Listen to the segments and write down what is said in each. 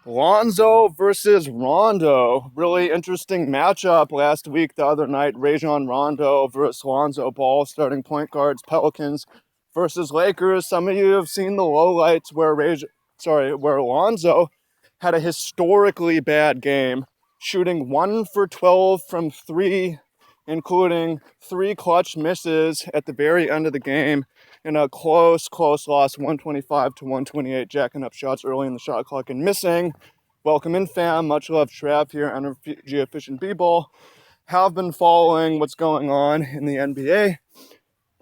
LONZO versus Rondo. Really interesting matchup last week, the other night. Rajon Rondo versus Lonzo Ball, starting point guards. Pelicans versus Lakers. Some of you have seen the lowlights where Lonzo had a historically bad game, shooting 1 for 12 from three, including 3 clutch misses at the very end of the game in a close loss, 125 to 128, jacking up shots early in the shot clock and missing. Welcome in, fam. Much love, Trav here, Energy Efficient B-Ball. Have been following what's going on in the NBA,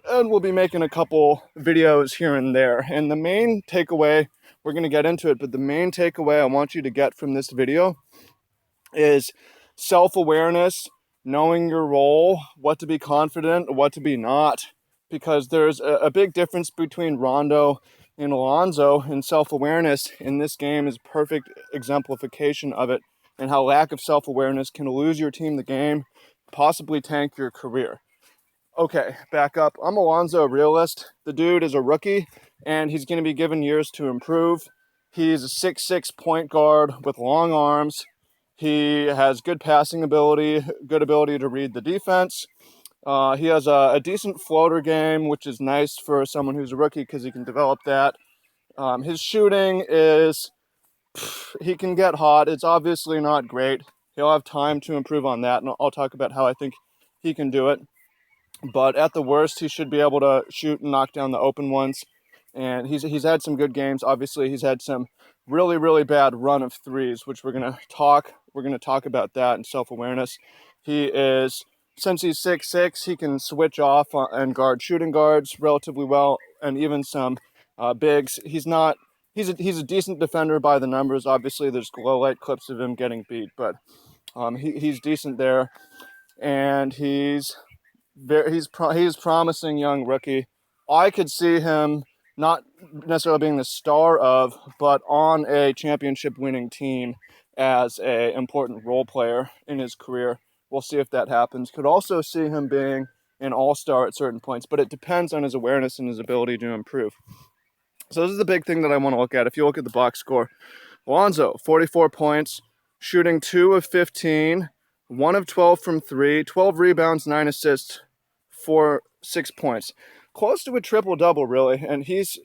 and we'll be making a couple videos here and there. And the main takeaway, we're going to get into it, but the main takeaway I want you to get from this video is self-awareness, knowing your role, what to be confident, what to be not, because there's a big difference between Rondo and Lonzo, and self-awareness in this game is perfect exemplification of it, and how lack of self-awareness can lose your team the game, possibly tank your career. Okay, back up. I'm a Lonzo realist. The dude is a rookie, and he's going to be given years to improve. He's a 6'6" point guard with long arms. He has good passing ability, good ability to read the defense. He has a decent floater game, which is nice for someone who's a rookie because he can develop that. His shooting is, he can get hot. It's obviously not great. He'll have time to improve on that, and I'll talk about how I think he can do it. But at the worst, he should be able to shoot and knock down the open ones. And he's had some good games. Obviously, he's had some really bad run of threes, which we're gonna talk about that and self-awareness. Since he's 6'6", he can switch off and guard shooting guards relatively well, and even some bigs. He's a decent defender by the numbers. Obviously, there's low light clips of him getting beat, but he's decent there, and he's promising young rookie. I could see him not necessarily being the star of, but on a championship winning team as a important role player in his career. We'll see if that happens. Could also see him being an all-star at certain points, but it depends on his awareness and his ability to improve. So this is the big thing that I want to look at. If you look at the box score, Lonzo, 44 points, shooting 2 of 15, 1 of 12 from 3, 12 rebounds, 9 assists, for 6 points. Close to a triple-double, really. And he's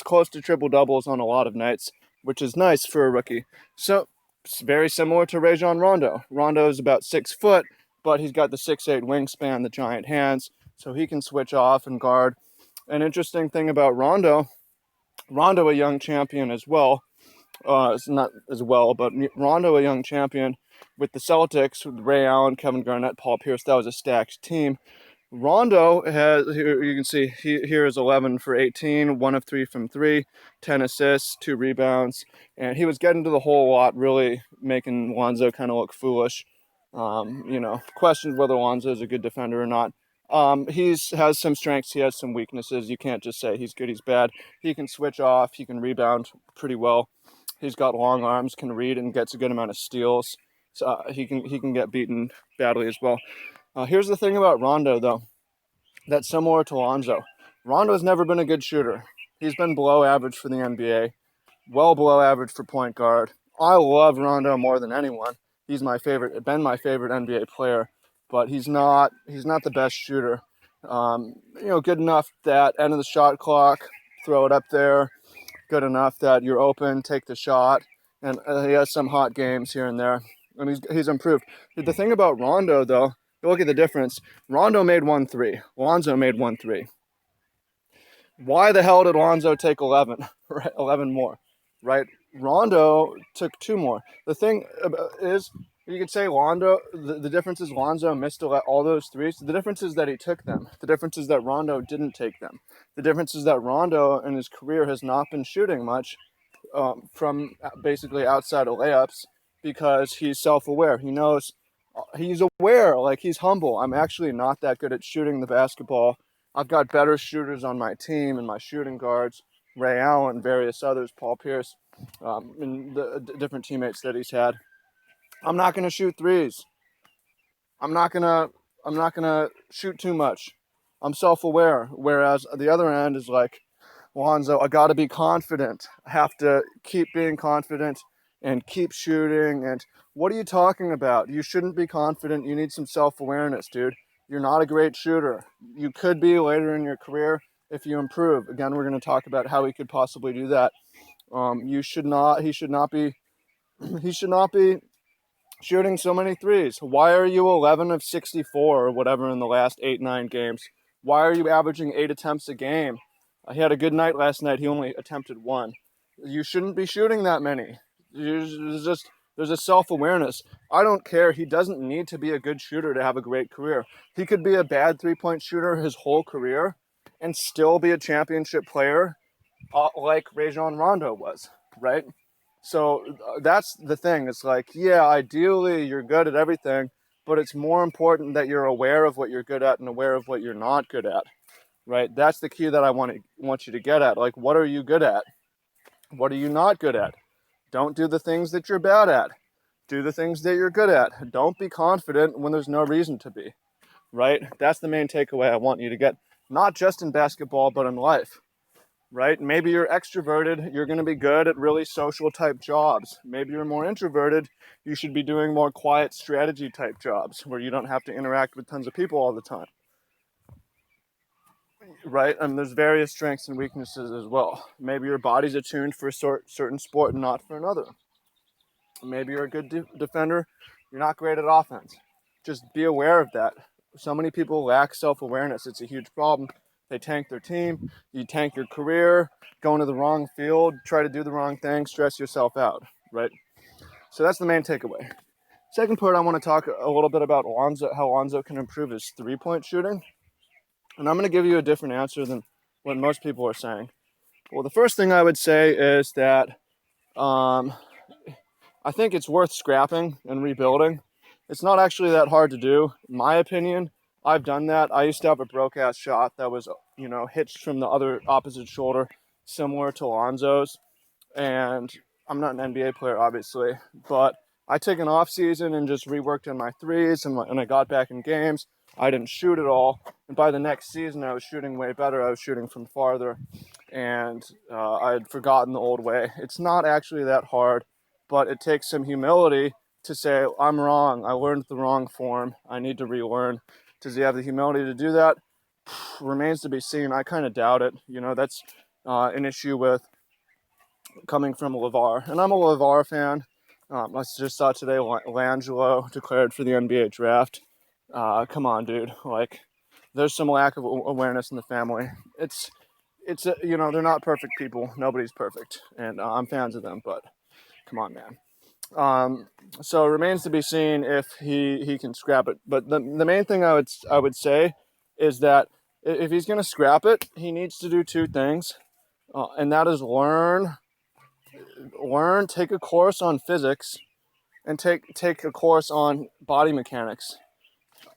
close to triple-doubles on a lot of nights, which is nice for a rookie. So it's very similar to Rajon Rondo. Rondo is about 6 foot, but he's got the 6'8" wingspan, the giant hands, so he can switch off and guard. An interesting thing about Rondo, a young champion as well. It's not as well, but Rondo, a young champion with the Celtics, with Ray Allen, Kevin Garnett, Paul Pierce. That was a stacked team. Rondo has, here you can see, here is 11 for 18, 1 of 3 from 3, 10 assists, 2 rebounds, and he was getting to the hole a lot, really making Lonzo kind of look foolish. Questions whether Lonzo is a good defender or not. He has some strengths, he has some weaknesses. You can't just say he's good, he's bad. He can switch off, he can rebound pretty well. He's got long arms, can read, and gets a good amount of steals. So he can get beaten badly as well. Here's the thing about Rondo, though, that's similar to Lonzo. Rondo's never been a good shooter. He's been below average for the NBA, well below average for point guard. I love Rondo more than anyone. He's my favorite NBA player, but he's not the best shooter. Good enough that end of the shot clock, throw it up there. Good enough that you're open, take the shot, and he has some hot games here and there, and he's improved. The thing about Rondo, though, look at the difference. Rondo made 1 3. Lonzo made 1 3. Why the hell did Lonzo take 11? Right, 11 more, right? Rondo took 2 more. The thing is, you could say the difference is Lonzo missed all those threes. The difference is that he took them. The difference is that Rondo didn't take them. The difference is that Rondo in his career has not been shooting much from basically outside of layups because he's self-aware. He knows, he's aware, like he's humble. I'm actually not that good at shooting the basketball. I've got better shooters on my team and my shooting guards, Ray Allen, various others, Paul Pierce, and the different teammates that he's had. I'm not going to shoot threes. I'm not going to shoot too much. I'm self-aware. Whereas the other end is like, Lonzo, I got to be confident. I have to keep being confident. and keep shooting. And what are you talking about? You shouldn't be confident. You need some self-awareness, dude. You're not a great shooter. You could be later in your career if you improve. Again, we're going to talk about how he could possibly do that. He should not be he should not be shooting so many threes. Why are you 11 of 64 or whatever in the last 8-9 games? Why are you averaging 8 attempts a game? He had a good night last night. He only attempted 1. You shouldn't be shooting that many. There's a self-awareness. I don't care. He doesn't need to be a good shooter to have a great career. He could be a bad three-point shooter his whole career and still be a championship player like Rajon Rondo was, right? So that's the thing. It's like, yeah, ideally you're good at everything, but it's more important that you're aware of what you're good at and aware of what you're not good at, right? That's the key that I want you to get at. Like, what are you good at? What are you not good at? Don't do the things that you're bad at. Do the things that you're good at. Don't be confident when there's no reason to be, right? That's the main takeaway I want you to get, not just in basketball, but in life. Right? Maybe you're extroverted, you're going to be good at really social type jobs. Maybe you're more introverted, you should be doing more quiet strategy type jobs where you don't have to interact with tons of people all the time. Right? And there's various strengths and weaknesses as well. Maybe your body's attuned for a certain sport and not for another. Maybe you're a good defender, you're not great at offense. Just be aware of that. So many people lack self-awareness. It's a huge problem. They tank their team, you tank your career, go into the wrong field, try to do the wrong thing, stress yourself out, right? So that's the main takeaway. Second part, I want to talk a little bit about Lonzo, how Lonzo can improve his three-point shooting. And I'm going to give you a different answer than what most people are saying. Well, the first thing I would say is that I think it's worth scrapping and rebuilding. It's not actually that hard to do, in my opinion. I've done that. I used to have a broke-ass shot that was, hitched from the other opposite shoulder, similar to Lonzo's. And I'm not an NBA player, obviously, but I took an off season and just reworked on my threes, and I got back in games. I didn't shoot at all, and by the next season, I was shooting way better. I was shooting from farther, and I had forgotten the old way. It's not actually that hard, but it takes some humility to say, I'm wrong. I learned the wrong form. I need to relearn. Does he have the humility to do that? Remains to be seen. I kind of doubt it. That's an issue with coming from LeVar. And I'm a LeVar fan. I just saw today LANGELO declared for the NBA draft. Come on, dude. Like, there's some lack of awareness in the family. It's they're not perfect people. Nobody's perfect. And I'm fans of them, but come on, man. So it remains to be seen if he can scrap it. But the main thing I would say is that if he's going to scrap it, he needs to do two things, and that is take a course on physics, and take a course on body mechanics.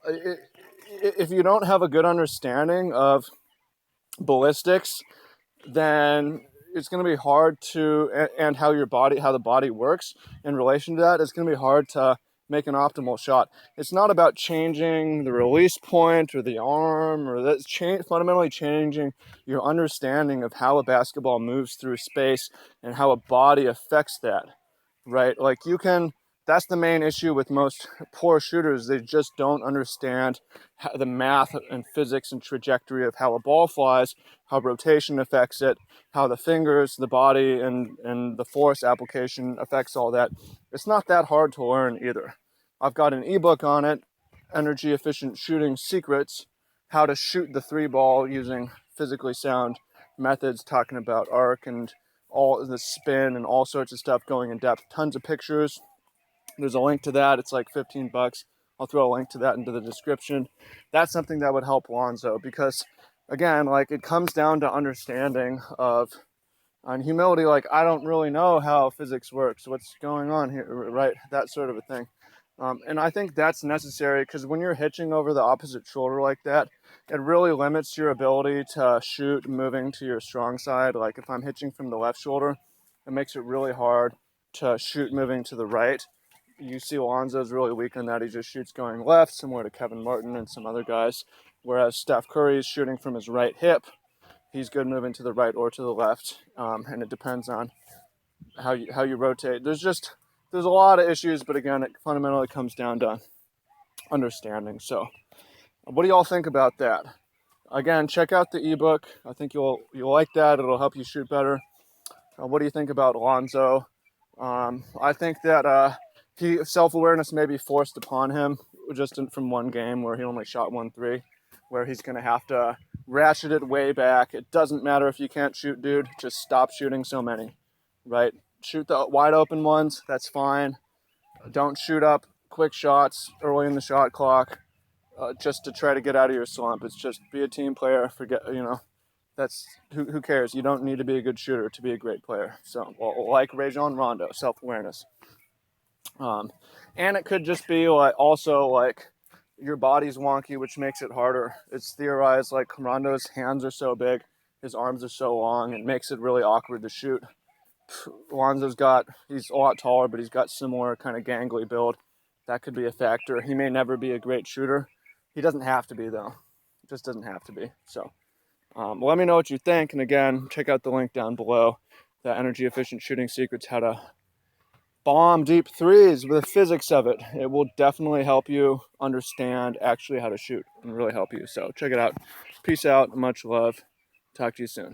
If you don't have a good understanding of ballistics, then it's going to be hard to, and how the body works in relation to that, it's going to be hard to make an optimal shot. It's not about changing the release point or the arm, or that's fundamentally changing your understanding of how a basketball moves through space and how a body affects that, right? Like, that's the main issue with most poor shooters. They just don't understand the math and physics and trajectory of how a ball flies, how rotation affects it, how the fingers, the body, and the force application affects all that. It's not that hard to learn either. I've got an ebook on it, Energy Efficient Shooting Secrets, how to shoot the three ball using physically sound methods, talking about arc and all the spin and all sorts of stuff, going in depth, tons of pictures. There's a link to that. It's like $15. I'll throw a link to that into the description. That's something that would help Lonzo, because again, like, it comes down to understanding of and humility. Like, I don't really know how physics works. What's going on here, right? That sort of a thing. And I think that's necessary, because when you're hitching over the opposite shoulder like that, it really limits your ability to shoot moving to your strong side. Like, if I'm hitching from the left shoulder, it makes it really hard to shoot moving to the right. You see Lonzo's really weak on that. He just shoots going left, similar to Kevin Martin and some other guys. Whereas Steph Curry is shooting from his right hip. He's good moving to the right or to the left. And it depends on how you rotate. There's a lot of issues, but again, it fundamentally comes down to understanding. So, what do y'all think about that? Again, check out the ebook. I think you'll like that. It'll help you shoot better. What do you think about LONZO? I think that self-awareness may be forced upon him just from one game where he only shot 1 3, where he's going to have to ratchet it way back. It doesn't matter if you can't shoot, dude. Just stop shooting so many, right? Shoot the wide open ones. That's fine. Don't shoot up quick shots early in the shot clock just to try to get out of your slump. It's just be a team player. Forget, that's who cares? You don't need to be a good shooter to be a great player. So, like Rajon Rondo, self-awareness. And it could just be also your body's wonky, which makes it harder. It's theorized like Rondo's hands are so big, his arms are so long, it makes it really awkward to shoot. He's a lot taller, but he's got similar kind of gangly build. That could be a factor. He may never be a great shooter. He doesn't have to be, though. It just doesn't have to be. So let me know what you think. And again, check out the link down below. The energy efficient shooting secrets, how to bomb deep threes with the physics of it. It will definitely help you understand actually how to shoot and really help you. So check it out. Peace out. Much love. Talk to you soon.